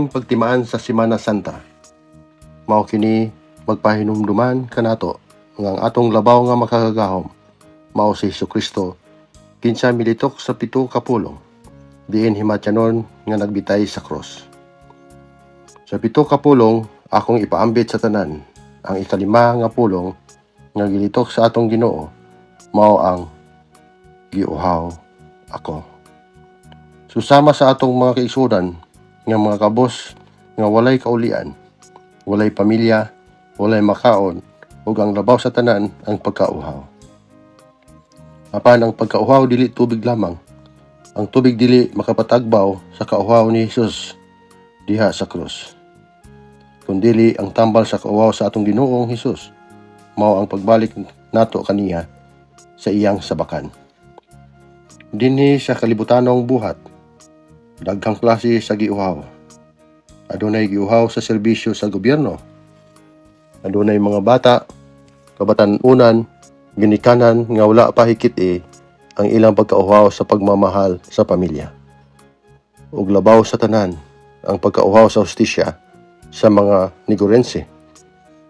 kining pagtimaan sa Semana Santa. Mao kini magpahinumduman kanato nga ang atong labaw nga makagagahom mao si Jesucristo kinsa militok sa 7 ka pulong diin himatyanon nga nagbitay sa cross. Sa 7 ka pulong akong ipaambit sa tanan ang ikalima nga pulong nga gilitok sa atong Ginoo mao ang giuhaw ako. Susama sa atong mga kaigsudan nga mga kabos nga walay kaulian, walay pamilya, walay makaon, ug ang labaw sa tanan ang pagkauhaw. Apan ang pagkauhaw dili tubig lamang. Ang tubig dili makapatagbaw sa kauhaw ni Jesus diha sa krus. Kundili ang tambal sa kauhaw sa atong Ginoong Hesus mao ang pagbalik nato kaniya sa iyang sabakan. Dinhi sa kalibutanong buhat, daghang klase sa giuhaw. Adunay giuhaw sa serbisyo sa gobyerno. Adunay mga bata, kabatan-unan, ginikanan nga wala pa hikit ang ilang pagkauhaw sa pagmamahal sa pamilya. Ug labaw sa tanan ang pagkauhaw sa hustisya sa mga Nigurense.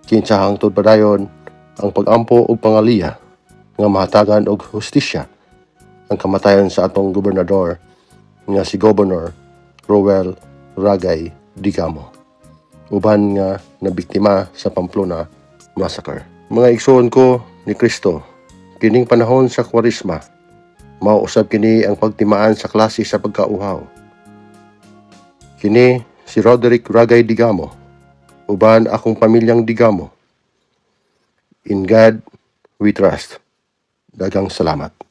Kinsa hangtod padayon ang pagampo ug pangaliya nga mahatagan og hustisya ang kamatayon sa atong gobernador nga si Governor Roel Ragay Digamo, uban nga nabiktima sa Pamplona Massacre. Mga igsoon ko ni Kristo, kining panahon sa Kwaresma, mao usab kini ang pagtimaan sa klase sa pagkauhaw. Kini si Roderick Ragay Digamo, uban akong pamilyang Digamo. In God we trust. Daghang salamat.